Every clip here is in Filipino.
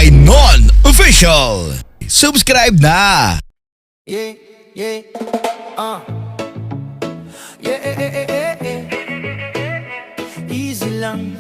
Waray Non Official. Subscribe na! Yeah, yeah, yeah, easy lang.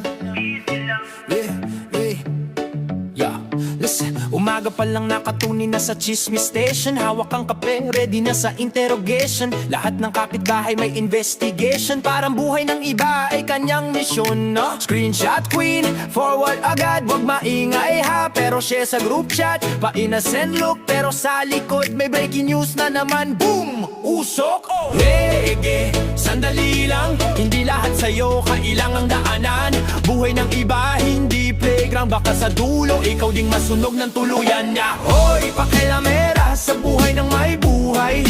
Yeah, listen. Umaga pa lang nakatunin na sa chismis station. Hawak ang kape, ready na sa interrogation. Lahat ng kapitbahay may investigation. Parang buhay ng iba ay kanyang misyon, no? Screenshot queen, forward agad. Wag maingay ha, pero share sa group chat. Pa-innocent look, pero sa likod may breaking news na naman. Boom! Usok! Reggae, sandali lang. Hindi lahat sa'yo kailangang daanan. Buhay ng iba, hindi playground. Baka sa dulo, ikaw ding masunog ng tuluyan niya. Hoy, pakilamera sa buhay ng may buhay.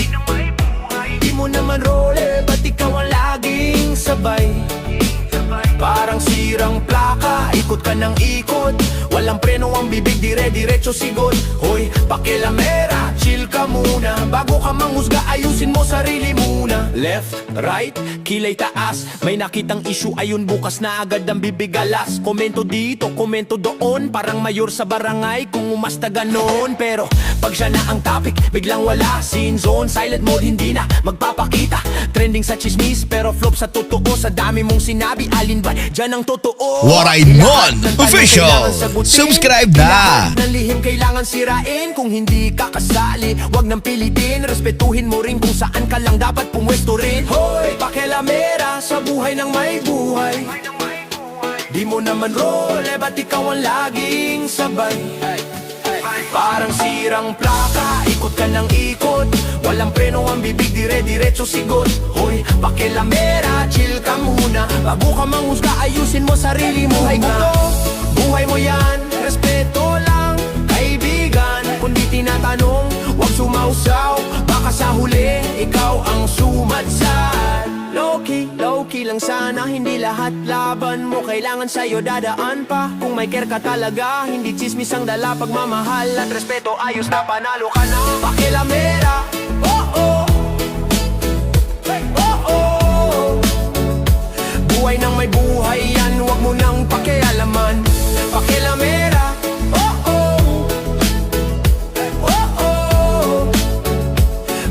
Di mo naman role, ba't ikaw ang laging sabay? Parang sirang plaka, ikot ka ng ikot. Walang preno ang bibig, dire-diretso sigot. Hoy, pakilamera, chill ka muna. Bago ka manghusga, ayusin mo sarili muna. Left, right, kilay taas. May nakitang issue, ayun bukas na agad ang bibig alas. Komento dito, komento doon. Parang mayor sa barangay kung umasta ganon. Pero pag siya na ang topic, biglang wala. Scene zone, silent mode, hindi na magpapakita. Trending sa chismis, pero flop sa totoo. Sa dami mong sinabi, alin ba dyan ang totoo? Waray Non Official. Subscribe na! Lahat ng lihim kailangan sirain. Kung hindi ka kasali, wag nang pilitin. Respetuhin mo rin kung saan ka lang dapat pumwesto rin. Hoy, pakilamera sa buhay ng may buhay. Di mo naman role, ba't ikaw ang laging sabay? Parang sirang plaka, ikot ka ng ikot. Walang preno ang bibig, dire-diretso sigot. Hoy, pakilamera, chill ka muna. Bago ka manghusga, ayusin mo sarili mo. Buhay ko to, buhay mo yan. Respeto lang, kaibigan. Kung di tinatanong, huwag sumausaw. Baka sa huli, ikaw ang sumadsad. Low-key lang sana. Hindi lahat laban mo kailangan sa'yo dadaan pa. Kung may care ka talaga, hindi chismis ang dala. Pagmamahal at respeto, ayos na panalo ka na. Pakilamera, oh. Buhay ng may buhay yan, huwag mo nang pakialaman. Pakilamera, oh.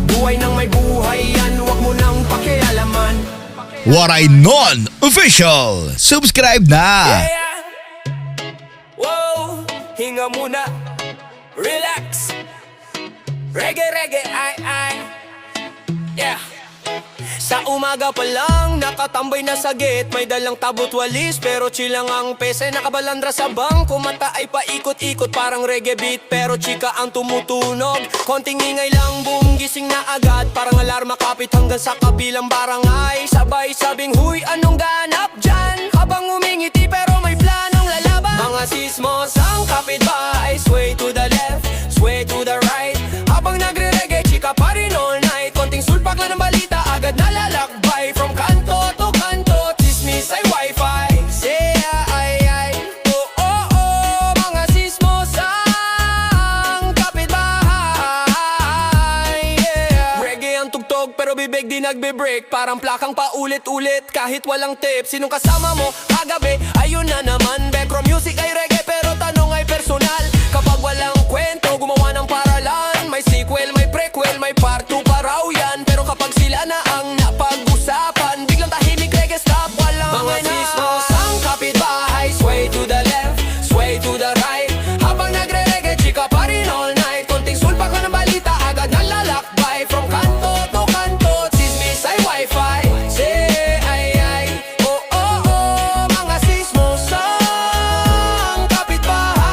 Buhay ng may buhay yan, huwag mo nang pakialaman. Waray Non Official. Subscribe na! Yeah. Wow, hinga muna. Relax. Reggae, ay. Yeah. Sa umaga pa lang, nakatambay na sa gate. May dalang tabot walis, pero chill lang ang pese. Nakabalandra sa bangko, mata ay paikot-ikot. Parang reggae beat, pero chika ang tumutunog. Konting ingay lang, boom, gising na agad. Parang alarma kapit hanggang sa kabilang barangay. Sabay sabing, huy, anong ganap dyan? Habang umingiti pero may planong lalaban. Mga sismos ang kapitbahay. Sway to the left, sway to the right. Habang nagre-reggae, chika pa rin all night. Konting sulpak lang ng balita, agad nalalakbay. From kanto to kanto, chismis ay wifi. Say ay, oh, mga sismos ang kapitbahay. Yeah. Reggae ang tugtog pero bibig di nagbe-break. Parang plakang paulit-ulit kahit walang tip. Sinong kasama mo kagabi? Ayun na naman. Background music ay reggae pero tanong ay personal. Kapag walang kwento, gumawa ng paralan. May sequel, may prequel, may part 2 pa raw yan. Pero kapag sila na ang napag-usapan, biglang tahimik, reggae stop, walang mga sismos ang kapitbahay. Sway to the left, sway to the right. Habang nagre-reggae, chika pa rin all night. Konting sulpak na ng balita, agad nalalakbay. From kanto to kanto, chismis ay wifi. Say ay, oh, mga sismos ang kapitbahay.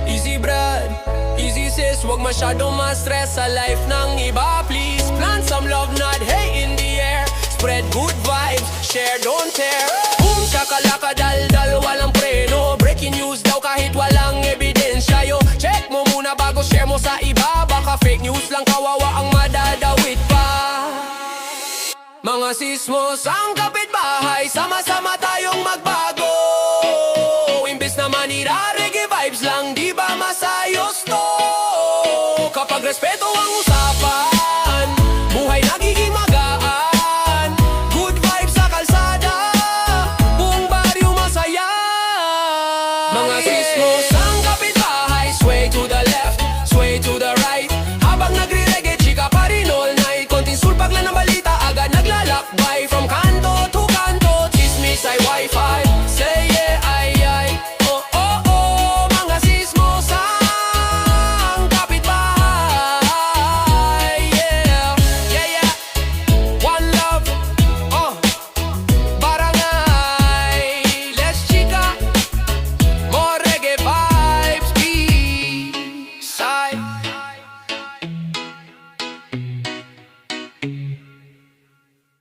Easy brad, easy sis, wag masyadong ma-stress sa life ng iba. Please plant some love, not hate in the air. Spread good vibes, share, don't tear. Boom, shakalaka, dal-dal, walang preno. Breaking news daw kahit walang ebidensya. Yo, check mo muna bago share mo sa iba. Baka fake news lang, kawawa ang madadawit pa. Mga sismos ang kapitbahay, sama-sama tayong magbago. Imbes na manira, reggae vibes lang, di ba masayos to? Kapag respeto ang usapan, buhay nagiging magaan. Good vibes sa kalsada, buong baryo masaya. Mga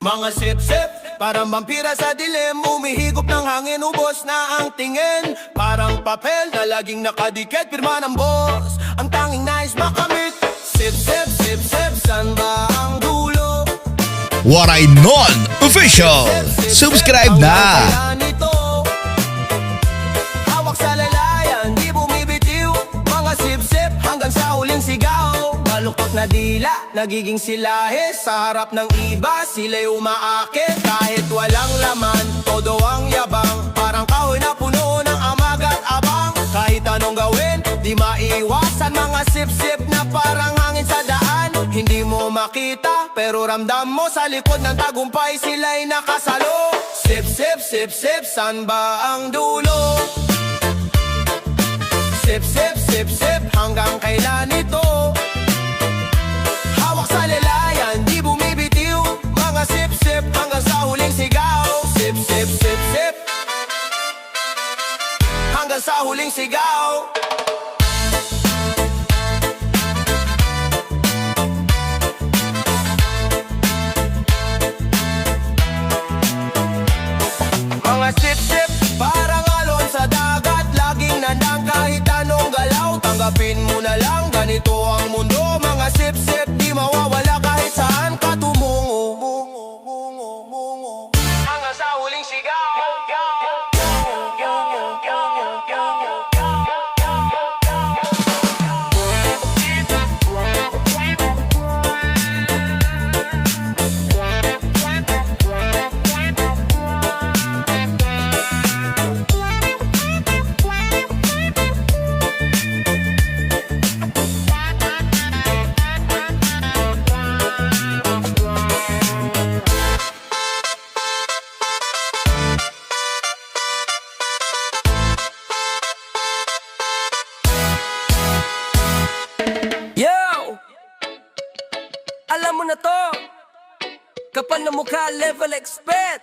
Mga sip-sip, parang vampira sa dilim. Umihigop ng hangin, ubos na ang tingin. Parang papel na laging nakadikit, pirma ng boss, ang tanging nais makamit. Sip-sip, sip-sip, san ba ang dulo? What I Non-Official. Subscribe na! Hawak sa lalayan, di bumibitiw. Mga sip-sip hanggang sa huling sigaw. Maluktot na dila, nagiging silahis. Sa harap ng iba, sila'y umaakit. Kahit walang laman, todo ang yabang. Parang kahoy na puno ng amag at abang. Kahit anong gawin, di maiwasan. Mga sip-sip na parang hangin sa daan. Hindi mo makita, pero ramdam mo sa likod ng tagumpay, sila'y nakasalo. Sip, sip, sip, sip, san ba ang dulo? Sip, sip, sip, sip, hanggang kailan ito? Hawak sa lalayan, di bumibitiw. Mga sip, sip, hanggang sa huling sigaw. Sip, sip, sip, sip, hanggang sa huling sigaw. Mga sip-sip, parang alon sa dagat. Laging nandang kahit anong galaw. Tanggapin mo na lang, ganito ang mundo. Mga sip-sip, di mawawala kahit saan ka tumungo. Hanggang sa huling sigaw. Yo! Alam mo na to. Kapal na mukha, level expert.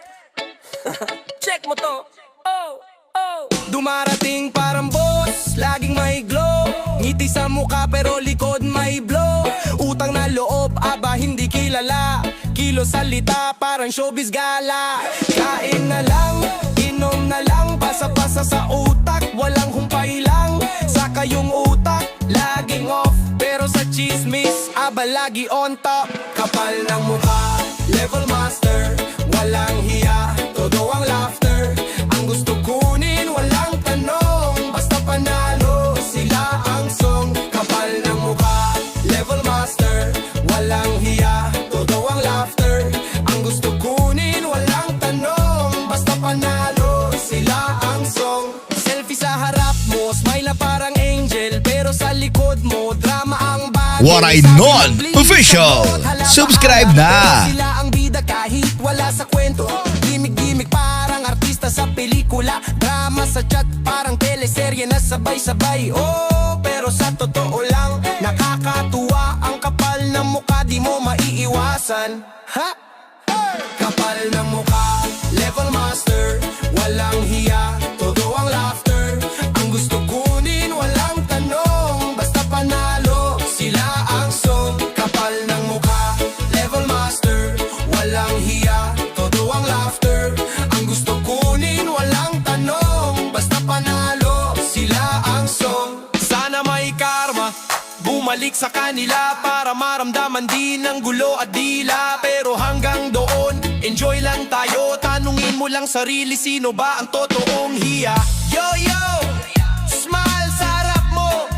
Check mo to. Oh, oh. Dumarating parang boss, laging may glow. Ngiti sa mukha pero likod may blow. Utang na loob, aba hindi kilala. Kilo salita, parang showbiz gala. Kain na lang, inom na lang. Pasa-pasa sa utak, walang humpay lang. Saka yung utak, laging off. Pero sa chismis, aba lagi on top. Kapal ng mukha, level master. Walang hiya, todo ang laughter. Ang gusto kunin, walang tanong. Basta panalo, sila ang song. Kapal ng mukha, level master. Walang hiya, todo ang laughter. Ang gusto kunin, walang tanong. Basta panalo, sila ang song. Selfie sa harap mo, smile na parang angel. Pero sa likod mo, drama ang bagay. What I Non-Official. Subscribe na! Sila ang bida kahit wala sa kwento. Gimik-gimik parang artista sa pelikula. Drama sa chat parang teleserye na sabay-sabay. Oh, pero sa totoo lang, nakakatuwa. Ang kapal ng mukha, di mo maiiwasan. Ha? Kapal ng mukha, level master. Walang hiya, todo ang laughter. Ang gusto kunin, walang tanong. Basta panalo, sila ang song. Kapal ng mukha, level master. Walang hiya, todo ang laughter. Ang gusto kunin, walang tanong. Basta panalo, sila ang song. Sana may karma bumalik sa kanila para maramdaman din ang gulo at dila. Pero hanggang doon, enjoy lang tayo. Tanungin mo lang sarili, sino ba ang totoong hiya? Yo, yo! Smile sa harap mo,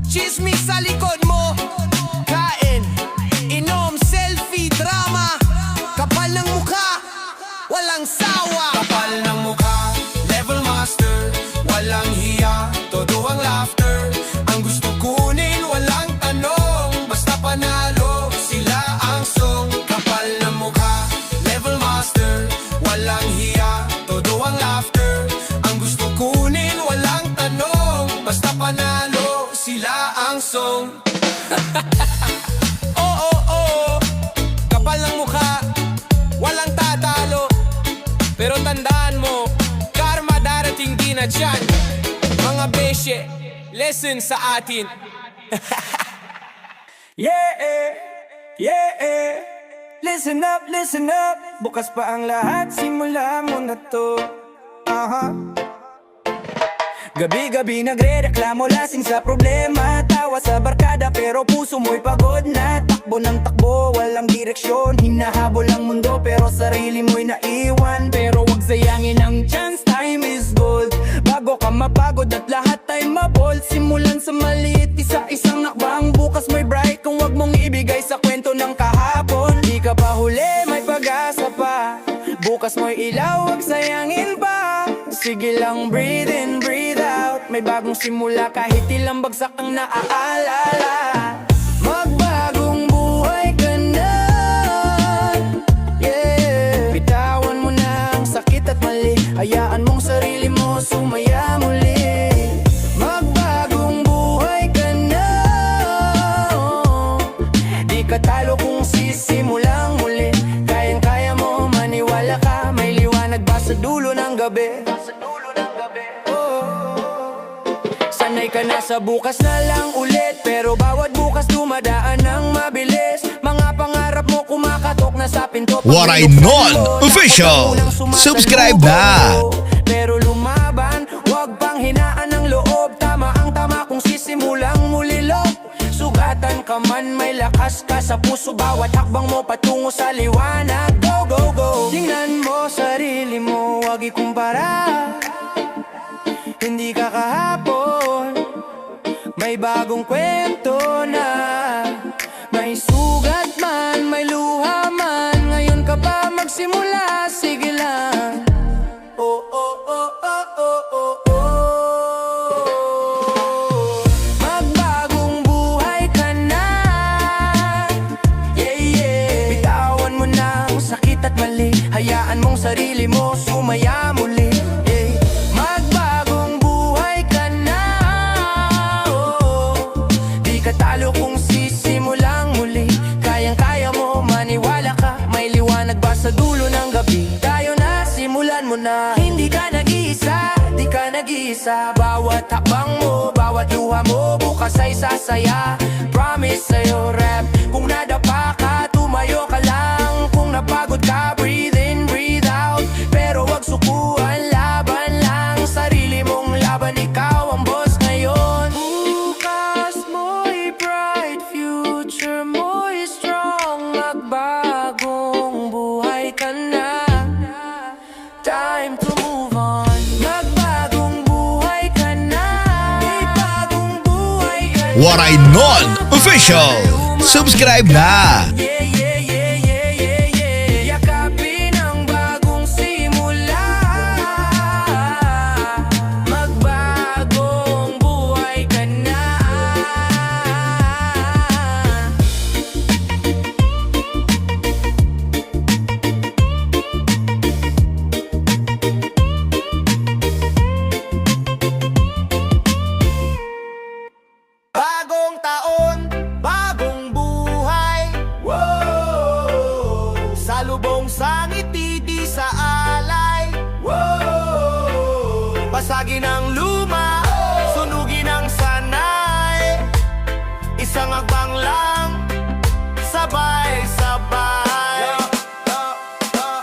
chismis sa likod mo. Kain, inom, selfie, drama. Kapal ng mukha, walang sawa. Kapal ng mukha, level master. Walang hiya, todo ang laughter. Ang gusto kunin, walang tanong. Basta panalo, sila ang song. Kapal ng mukha, level master. Walang hiya, todo ang laughter. Ang gusto kunin, walang tanong. Basta panalo, sila ang song. Oh, oh, oh. Kapal ng mukha, walang tatalo. Pero tandaan mo, karma darating din na dyan. Mga besye, lesson sa atin. Yeah, yeah, listen up. Bukas pa ang lahat, simula mo na to. Gabi-gabi nagre-reklamo, lasing sa problema. Tawa sa barkada pero puso mo'y pagod na. Takbo ng takbo, walang direksyon. Hinahabol ang mundo pero sarili mo'y naiwan. Pero wag sayangin ang chance, time is gold. Bago ka mapagod at lahat ay mabold. Simulan sa maliit, isa-isang nakbang. Bukas may bright kung wag mong ibigay sa kwento ng kahapon. Di ka pa huli, may pag-asa pa. Bukas mo'y ilaw, wag sayangin pa. Sige lang, breathe in, breathe out. May bagong simula kahit ilang bagsak ang naaalala. Magbagong buhay ka na, yeah. Bitawan mo na ang sakit at mali. Hayaan mong sarili mo sumaya muli. Magbagong buhay ka na, oh. Di ka talo kung sisimulang muli. Kayang-kaya mo, maniwala ka. May liwanag ba sa dulo ng gabi? Sanay ka na sa bukas na lang ulit. Pero bawat bukas dumadaan ng mabilis. Mga pangarap mo kumakatok na sa pinto. Waray Non Official. Subscribe na. Pero lumaban, wag pang hinaan ng loob. Tama ang tama kung sisimulang muli lo. Sugatan ka man, may lakas ka sa puso. Bawat hakbang mo patungo sa liwanag. Go, go, go. Tingnan mo sarili mo, wag ikumpara. Hindi ka kahapon, may bagong kwento na. May sugat man, may luha man. Ngayon ka pa magsimula, sige lang. Oh, oh, oh, oh, oh, oh, oh. Magbagong buhay ka na, yeah, yeah. Bitawan mo na ang sakit at mali. Hayaan mong sarili mo sumaya muli, yeah. Magbagong buhay ka na, oh. Di ka talo kung sisimulang muli. Kayang-kaya mo, maniwala ka. May liwanag ba sa dulo ng gabi? Tayo na, simulan mo na. Hindi ka nag-iisa, di ka nag-iisa. Bawat hakbang mo, bawat luha mo, bukas ay sasaya. Promise sa'yo rap, kung nadapa ka, tumayo ka lang. Kung napagod ka, breathe in, breathe out. Pero wag sukuan, laban lang. Sarili mong laban, ikaw ang boss ngayon. Bukas mo'y bright, future mo'y strong. Magbagong buhay ka na, time to move on. Magbagong buhay ka na, may bagong buhay ka na. Waray Non Official. Subscribe na. Yeah, yeah, yeah, yeah, yeah, yeah. Yakapin ang bagong simula. Magbagong buhay ka na. Bagong taon, bagong buhay. Wow! Salubong sa ngiti, di sa alay. Wow! Pasagin ang luma, sunugin ang sanay. Isang agbang lang, sabay-sabay.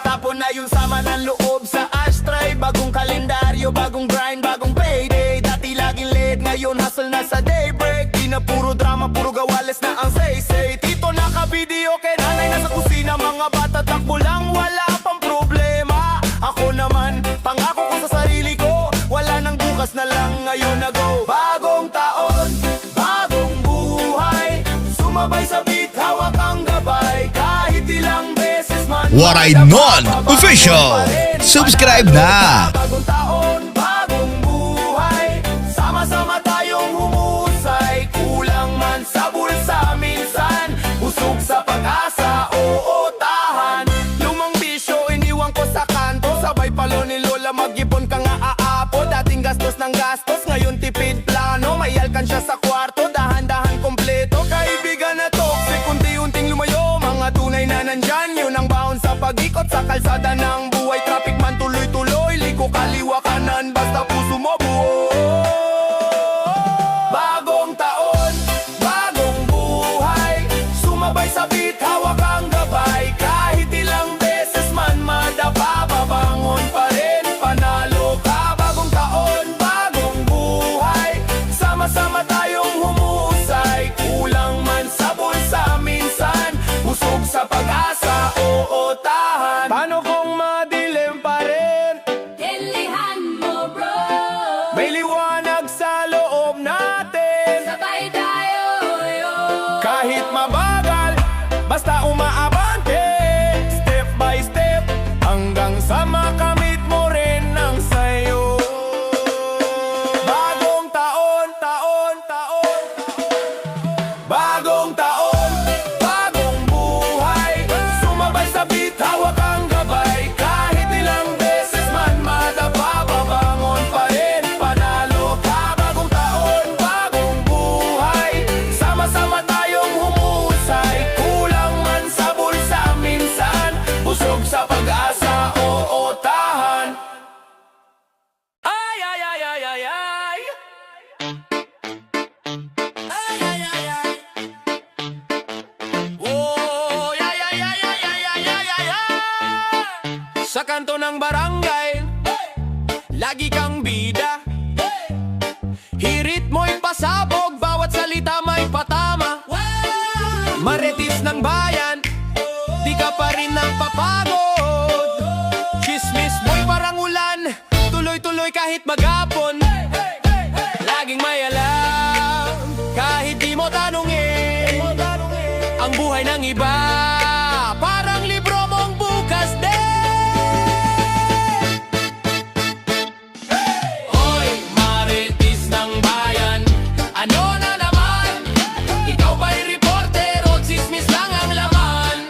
Tapon na yung sama ng loob sa ashtray. Bagong kalendaryo, bagong grind, bagong payday. Dati laging late, ngayon hustle na sa daybreak. Di na puro drama, puro gawales na ang say-say. Tito naka-video kay nanay nasa kusina. Mga bata takbo lang, wala pang problema. Ako naman, pangako ko sa sarili ko. Wala nang bukas na lang, ngayon na go. Bagong taon, bagong buhay. Sumabay sa beat, hawak ang gabay. Kahit ilang beses man Waray Non Official. Subscribe na. Bagong taon, bagong buhay. Sama-sama tayong humusay. Kulang man sa bulsa minsan. Busog sa pag-asa, oo tahan. Lumang bisyo, iniwan ko sa kanto. Sabay palo ni Lola, mag-ipon ka nga aapo. Dating gastos ng gastos, ngayon tipid plano. May alkansya sa kwarto, dahan-dahan kompleto. Kaibigan na toxic, unti-unting lumayo. Mga tunay na nandyan, yun ang baon sa pag-ikot. Sa kalsada ng buhay, traffic man tuloy-tuloy. Liko kaliwa kanan, basta puso mo buo. Bagong taon, bagong buhay. Sumabay sa beat, hawak ang gabay. Sa kanto ng barangay, lagi kang bida. Hirit mo'y pasabog, bawat salita may patama. Marites ng bayan, di ka pa rin napapagod. Chismis mo'y parang ulan, tuloy-tuloy kahit maghapon. Laging may alam, kahit di mo tanungin. Ang buhay ng iba, parang libro mong bukas din. Hoy, marites ng bayan, ano na naman? Ikaw ba'y reporter o chismis lang ang laman?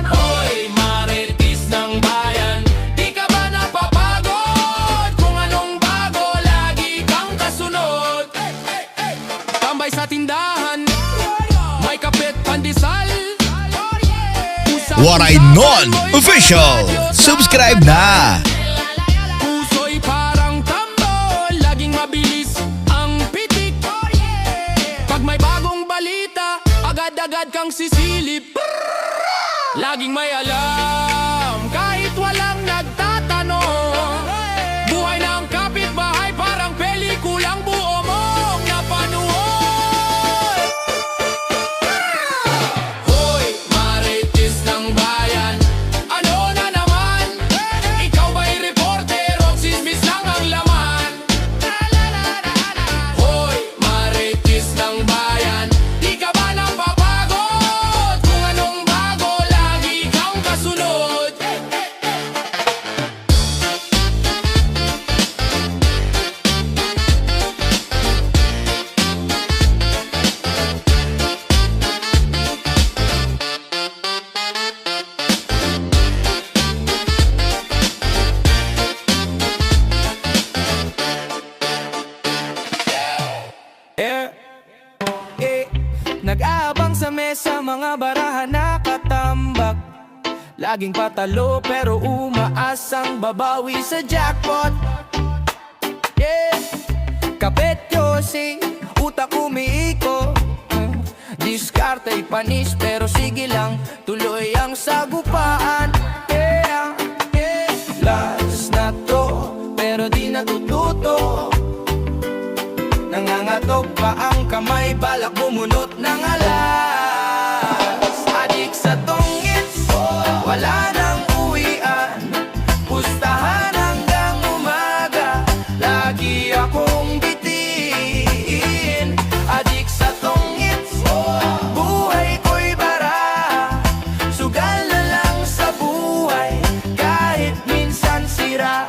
Hoy, marites ng bayan, di ka ba napapagod? Kung anong bago, lagi kang kasunod. Tambay sa tindahan, may kapit pandesal. Waray Non-Official. Subscribe na! Puso'y parang tambol, laging mabilis ang pitik. Pag may bagong balita, agad-agad kang sisilip. Laging may alam, kahit walang nagtatanong. Buhay ng kapitbahay, parang pelikulang buo mong napanood. Hoy, marites ng bayan, ano na naman? Ikaw ba'y reporter o chismis lang ang laman? Hoy, marites ng bayan, di ka ba napapagod? Kung anong bago, lagi kang kasunod. Nag-aabang sa mesa, mga barahan nakatambak. Laging patalo pero umaasang babawi sa jackpot. Kapet yosi, utak umiiko. Diskarte'y panis pero sige lang, tuloy ang sagupaan. Last na to, pero di natututo. Nangangatog pa ang kamay, balak bumunot ng alas. Adik sa tongits, wala nang uwian. Pustahan hanggang umaga, lagi akong bitin. Adik sa tongits, buhay ko'y bara. Sugal na lang sa buhay, kahit minsan sira.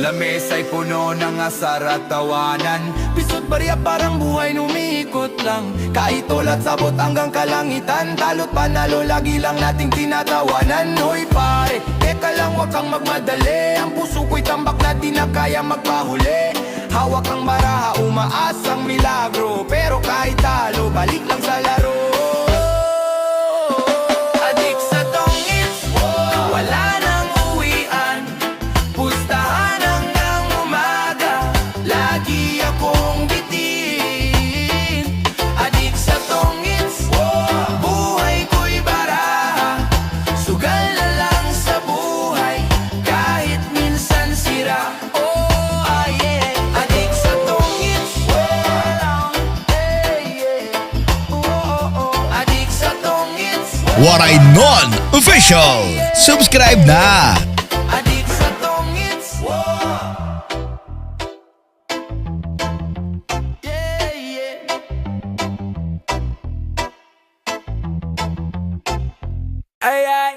Lamesa'y puno ng asar at tawanan. Pisot barya parang buhay numiikot lang. Kahit ulat sabot hanggang kalangitan, talo't panalo lagi lang nating tinatawanan. Hoy pare, teka lang wag kang magmadali. Ang puso ko'y tambak na di na kaya magpahuli. Hawak ang baraha, umaasang milagro. Pero kahit talo, balik lang sa laro. Adik sa tongits, wala nang uwian. Pustahan hanggang umaga, lagi akong bitin. Adik sa tongits, buhay ko'y bara. Sugal na lang sa buhay, kahit minsan sira. Adik sa tongits, adik sa tongits, Waray Non-Official. Subscribe na! adik sa tongits. Ay ay,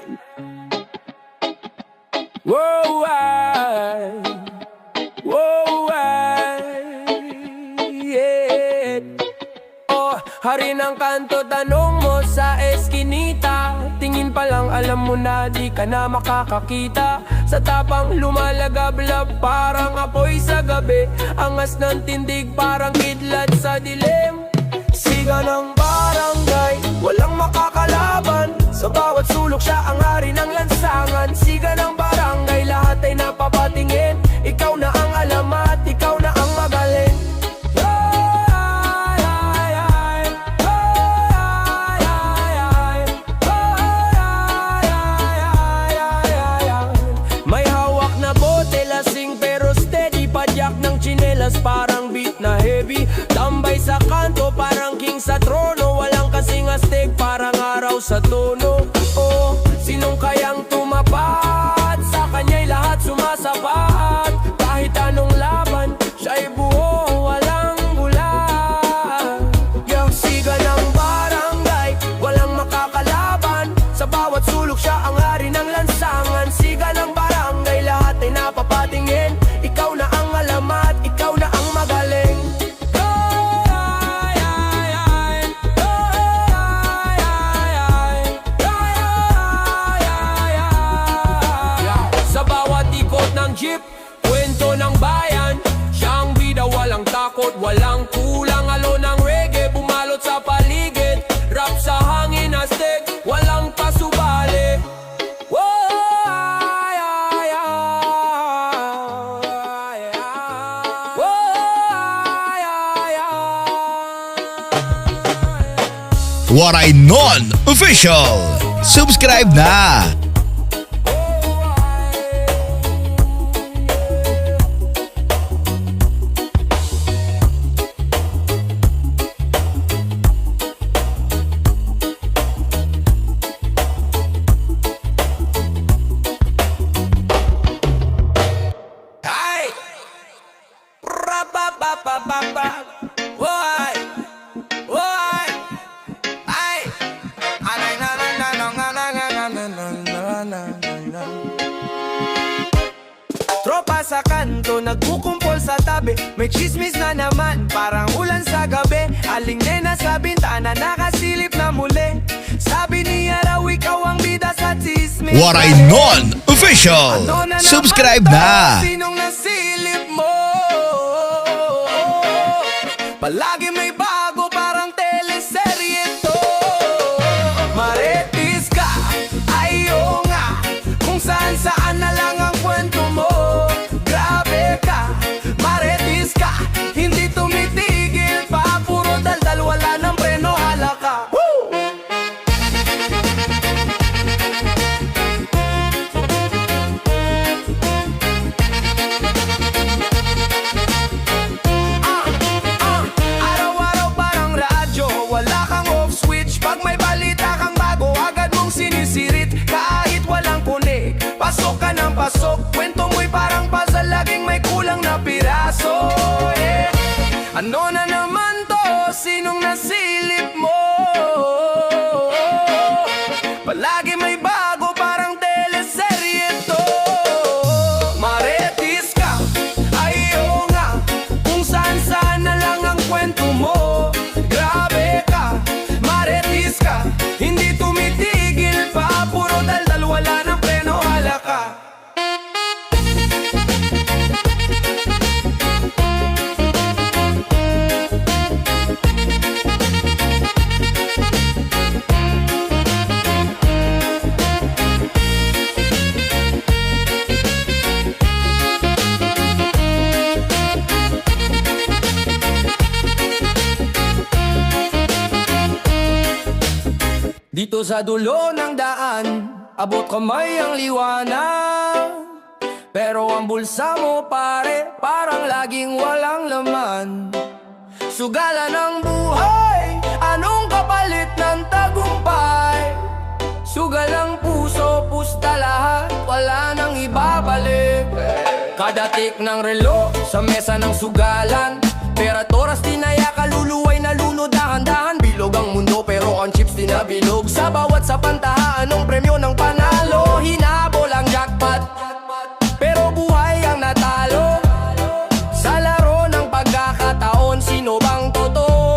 whoa ay, whoa ay, yeah. Oh, hari ng kanto, tanong mo sa eskinita. Tingin pa lang alam mo na di ka na makakakita. Sa tapang lumalagablab parang apoy sa gabi. Angas ng tindig parang kidlat sa dilim. Siga ng barangay, walang makakalaban. Sa bawat sulok siya ang hari ng lansangan. Siga ng barangay, lahat ay napapatingin. Ikaw na ang alam at ikaw na ang magaling. sa tono. Oh, sinong kayang tumapat? Sa kanya'y lahat sumasapat. Kahit anong laban, siya'y buo, walang bula. Yung siga ng barangay, walang makakalaban. Sa bawat sulok siya ang hari ng lansangan. Siga ng barangay, lahat ay napapatingin. Ikaw na ang alam at ikaw na ang magaling. Sa bawat ikot ng jeep, kwento ng bayan. Siyang bida, walang takot, walang kulang. Alo ng reggae, bumalot sa paligid. Rap sa hangin, astig, walang pasubali. Waray Non-Official. Subscribe na! Ay! Ra-ba-ba-ba-ba-ba. Woy! Woy! Ay! Anay na na na na na na na na na na na. Tropa sa kanto, nagkukumpol sa tabi. May chismis na naman, parang ulan sa gabi. Aling nena sa bintana, nakasilip na muli. Sabi niya raw ikaw ang bida sa chismis. Waray Non-Official. Ano na naman Subscribe to? na! Sinong nasilip mo? Palagi may bago, parang teleserye to. Marites ka, ayo nga. Kung saan saan na lang ang kwento mo. Grabe ka, marites ka. Hindi tumitigil pa, puro daldal, wala ng preno, halaka. Woo! Araw-araw parang radyo, wala kang off switch. Pag may balita kang bago, agad mong sinisirit. Kahit walang kunig, pasok ka ng pasok. Kwento mo'y parang puzzle, laging may kulang na piraso. Yeah. Ano na naman to? Sinong nasilip mo? Palagi may bago, parang teleserye to. Marites ka, ayo nga. Kung saan-saan na lang ang kwento mo. Grabe ka, marites ka. Hindi tumitigil pa, puro daldal, wala ng preno, halaka. Dito sa dulo ng daan, abot kamay ang liwanag. Pero ang bulsa mo pare, parang laging walang laman. Sugalan ng buhay, anong kapalit ng tagumpay? Sugal ang puso, pusta lahat, wala nang ibabalik. Kada tik ng relo, sa mesa ng sugalan. Pera't oras tinaya, kaluluway na lunod, dahan-dahan. Bilog ang mundo pero ang chips di nabilog. Sa bawat sa pantahaan ng premyo ng panalo, hinabol ang jackpot, pero buhay ang natalo. Sa laro ng pagkakataon, sino bang totoo?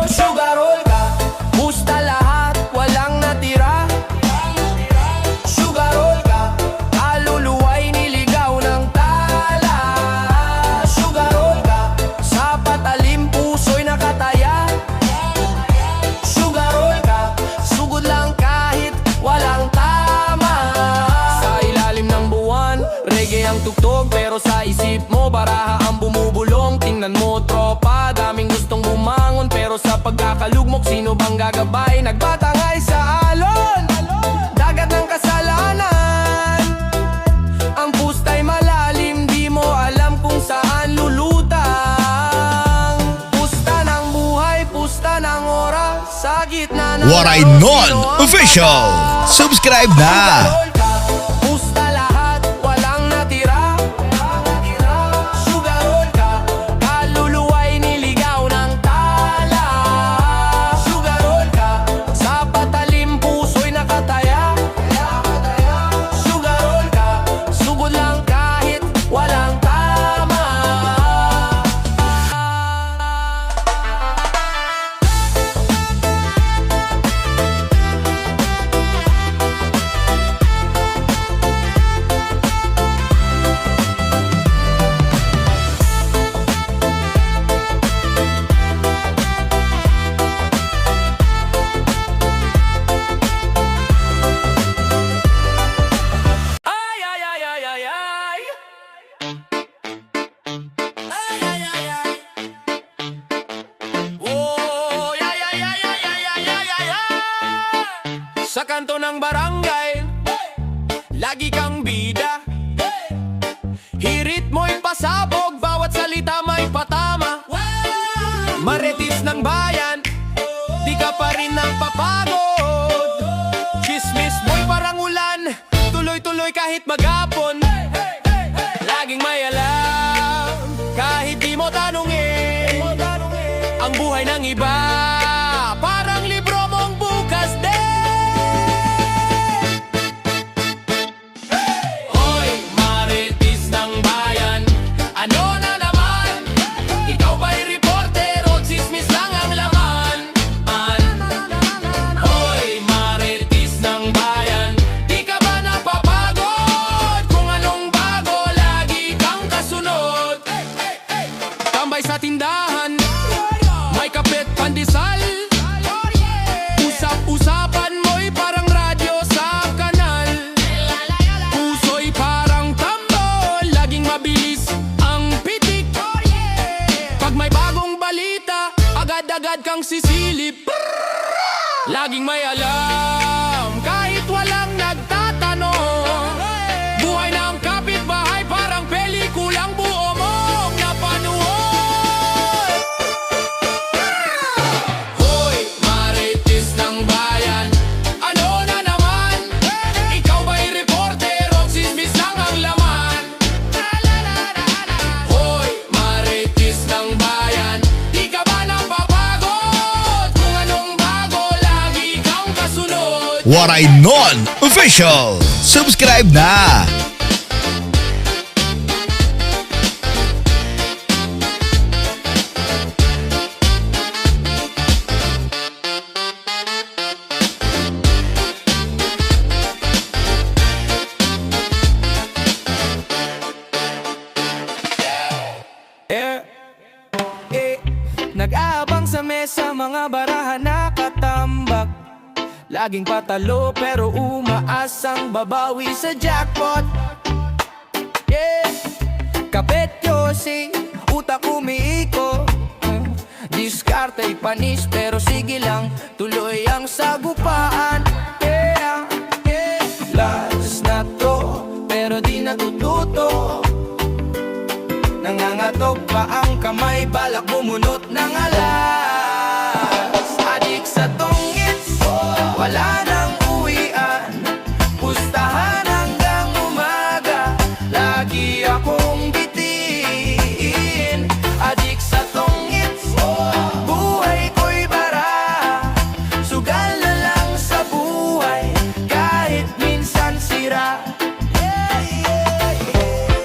Sugarol ka, musta lahat, walang natira. Sugarol ka, kaluluway niligaw ng tala. Sugarol ka, sa patalim puso'y nakataya. Sugarol ka, sugod lang kahit walang tama. Sa ilalim ng buwan, reggae ang tugtog, pero sa isip mo baraha ang bumubulong. Tingnan mo tropa, daming gustong bumangon, pero sa pagkakalugmok, sino bang gagabay? Nagbatangay sa alon, dagat ng kasalanan. Ang pusta'y malalim, di mo alam kung saan lulutang. Pusta ng buhay, pusta ng oras. Sa gitna ng Waray laro, Non sino ang Official. panalo? Subscribe na. Sugarol ka, pusta lahat, walang natira. Sugarol ka, kaluluwa'y niligaw ng tala. Sugarol ka, sa patalim puso'y nakataya. Sugarol ka, sugod lang kahit walang tama. Ay, ay, ay, ay, ay, ay. Ay, ay, ay, ay. Oh, ay, ay, ay, ay, ay, ay, ay, ay, ay. Sa kanto ng barangay, lagi kang bida. Hirit mo'y pasabog, bawat salita may patama. Marites ng bayan, di ka pa rin napapagod. Chismis mo'y parang ulan, tuloy-tuloy kahit maghapon. Laging may alam, kahit di mo tanungin. Ang buhay ng iba, parang libro mong bukas din. Hoy, marites ng bayan, ano na naman? Ikaw ba'y reporter o chismis lang ang laman? Hoy, marites ng bayan, di ka ba napapagod? Kung anong bago, lagi kang kasunod. Tambay sa tindahan, may kapit pandesal. Usap-usapan mo'y parang radyo sa kanal. Puso'y parang tambol, laging mabilis ang pitik. Pag may bagong balita, agad-agad kang sisilip. Laging may alam, kahit walang nagtatanong. Buhay ng kapitbahay, parang pelikulang buo mong napanood. Hoy, marites ng bayan, ano na naman? Ikaw ba'y reporter o chismis lang ang laman? Hoy, marites ng bayan, di ka ba napapagod? Kung anong bago, lagi kang kasunod. Waray Non Official. Subscribe na. Nag-aabang sa mesa, mga barahan nakatambak. Laging patalo pero umaasang babawi sa jackpot. Kapet yosi, utak umiiko. Diskarte'y panis pero sige lang, tuloy ang sagupaan. Last na to pero di natututo. Nangangatog pa ang kamay, balak bumunot ng alas. Adik sa tongits, wala nang uwian. Pustahan hanggang umaga, lagi akong bitiin. Adik sa tongits, buhay ko'y bara. Sugal na lang sa buhay, kahit minsan sira.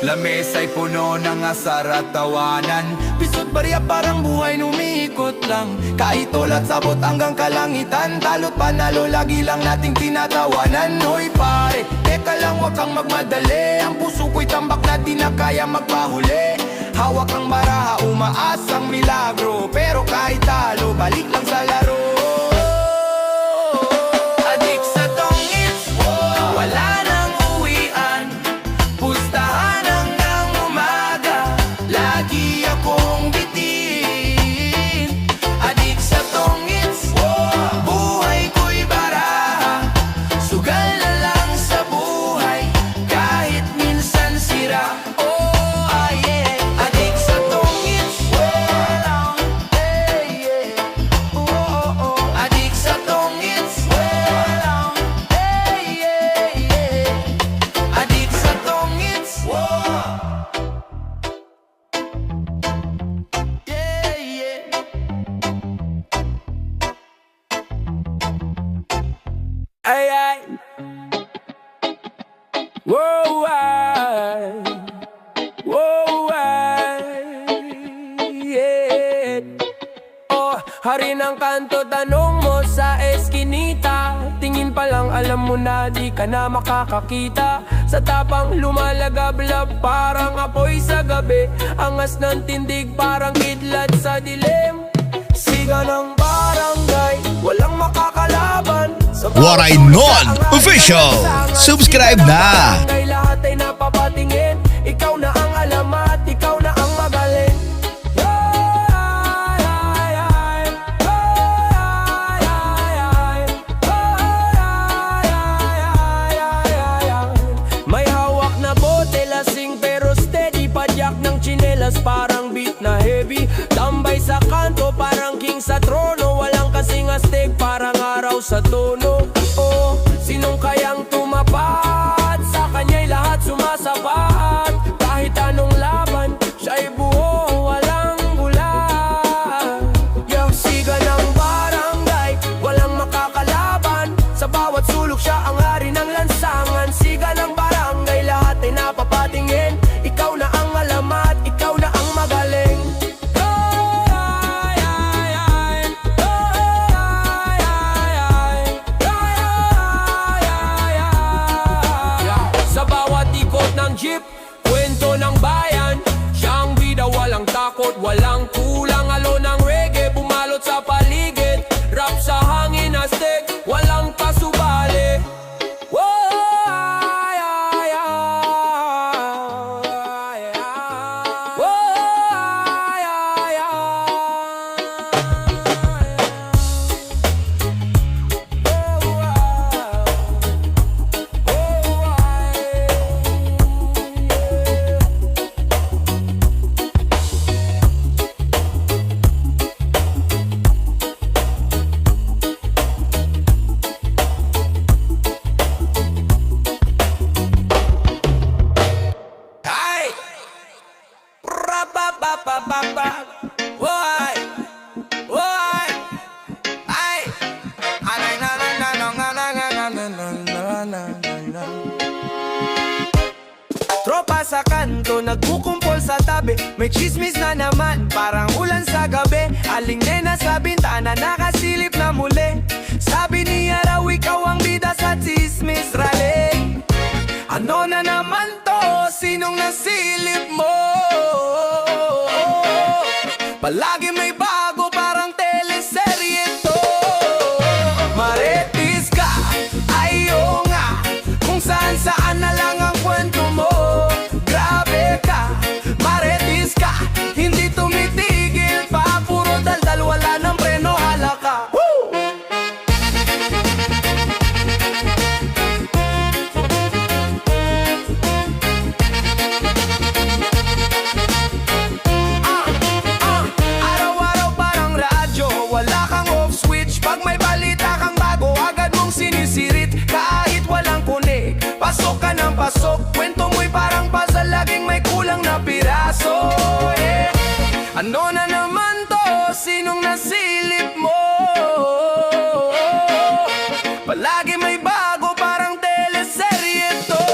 Lamesa'y puno ng asar at tawanan. Pisot barya parang buhay numiikot lang. Kahit ulat sabot hanggang kalangitan, talot panalo lagi lang nating tinatawanan. Hoy pare, teka lang wag kang magmadali. Ang puso ko'y tambak na di na kaya magpahuli. Hawak ang baraha, umaasang milagro. Pero kahit talo, balik lang sa laro. Adik sa tongits, wala nang uwian. Pustahan hanggang umaga, lagi akong bitin. Adik sa tongits, buhay ko'y bara. Sugal na lang sa buhay, kahit minsan sira. Oh, yeah. Adik sa tongits, oh, Ay, ay. Whoa, ay. Whoa, ay. Yeah. Oh, hari ng kanto, tanong mo sa eskinita. Tingin pa lang alam mo na di ka na makakakita. Sa tapang lumalagablab parang apoy sa gabi. Angas ng tindig parang kidlat sa dilim. Siga ng barangay, walang makakalaban. Sa bawat Waray sulok Non sa angalan Official. ng lansangan. Subscribe Siga ng na. barangay, lahat ay napapatingin. Ikaw na ang alamat, ikaw na ang magaling. May hawak na bote, lasing pero steady. Padyak ng tsinelas parang beat na heavy. Tambay sa kanto parang king sa trono. Walang kasing astig parang araw sa tono. Oh, sinong kayang tumapat? Sa kanya'y lahat sumasapat. Kahit anong laban, siya'y buo, walang gula. Yung siga ng barangay, walang makakalaban. Sa bawat sulok siya ang hari ng lansangan. Siga ng barangay, lahat ay napapatingin. Ikaw na ang alamat, ikaw na ang magaling. Sa bawat ikot ng jeep, kwento ng bayan. Siyang bida, walang takot, walang kulang. Alo ng reggae, bumalot sa paligid. Rap sa hangin, astig, walang pasubali. Ay! Ra-ba-ba-ba-ba-ba. Why? Why? Ay! Anay na na na na na na na na na na na. Tropa sa kanto, nagkukumpol sa tabi. May chismis na naman, parang ulan sa gabi. Aling nena sa bintana, nakasilip na muli. Sabi niya raw ikaw ang bida sa chismis rally. Ano na naman to? Sinong nasilip mo? Palagi may bago, parang teleserye to. Marites ka, ayo nga. Kung saan na lang ang kwento mo. Grabe ka, marites ka. Hindi tumitigil pa, puro daldal, wala ng preno, halaka. Woo! Araw-araw parang radyo, wala kang off switch. Pag may balita kang bago, agad mong sinisirit. Kahit walang kunig, pasok ka ng pasok. Kwento mo'y parang puzzle, laging may kulang na piraso. Yeah. Ano na naman to? Sinong nasilip mo? Palagi may bago, parang teleserye to.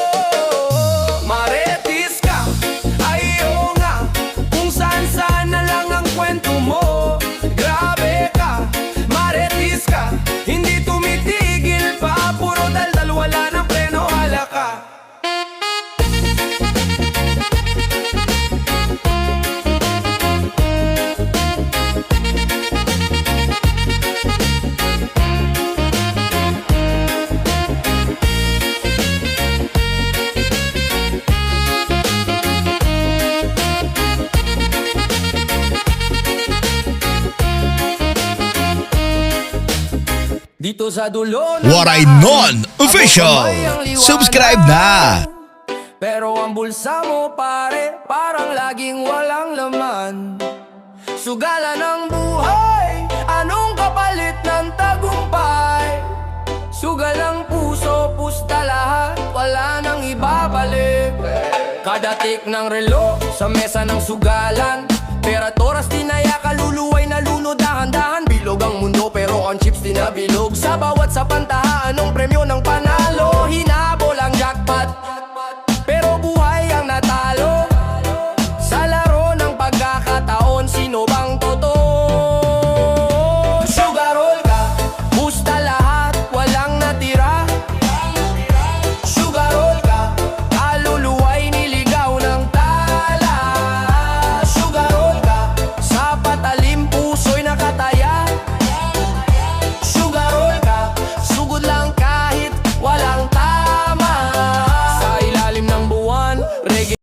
Marites ka, ayo nga. Kung saan na lang ang kwento mo. Grabe ka, marites ka. Hindi tumitigil pa, puro daldal, wala ng preno, halaka. Dito sa dulo ng Waray daan, Non Official. ako kamay ang liwanag. Subscribe na. Pero ang bulsa mo pare, parang laging walang laman. Sugalan ng buhay, anong kapalit ng tagumpay? Sugal ng puso, pusta lahat, wala nang ibabalik. Kada tik ng relo, sa mesa ng sugalan. Pera, toras, tinaya, kaluluway, nalunod, dahan-dahan. Bilog ang mundo pero on chips din Di na bilog sa bawat sa pantahaan ng premyo ng panahon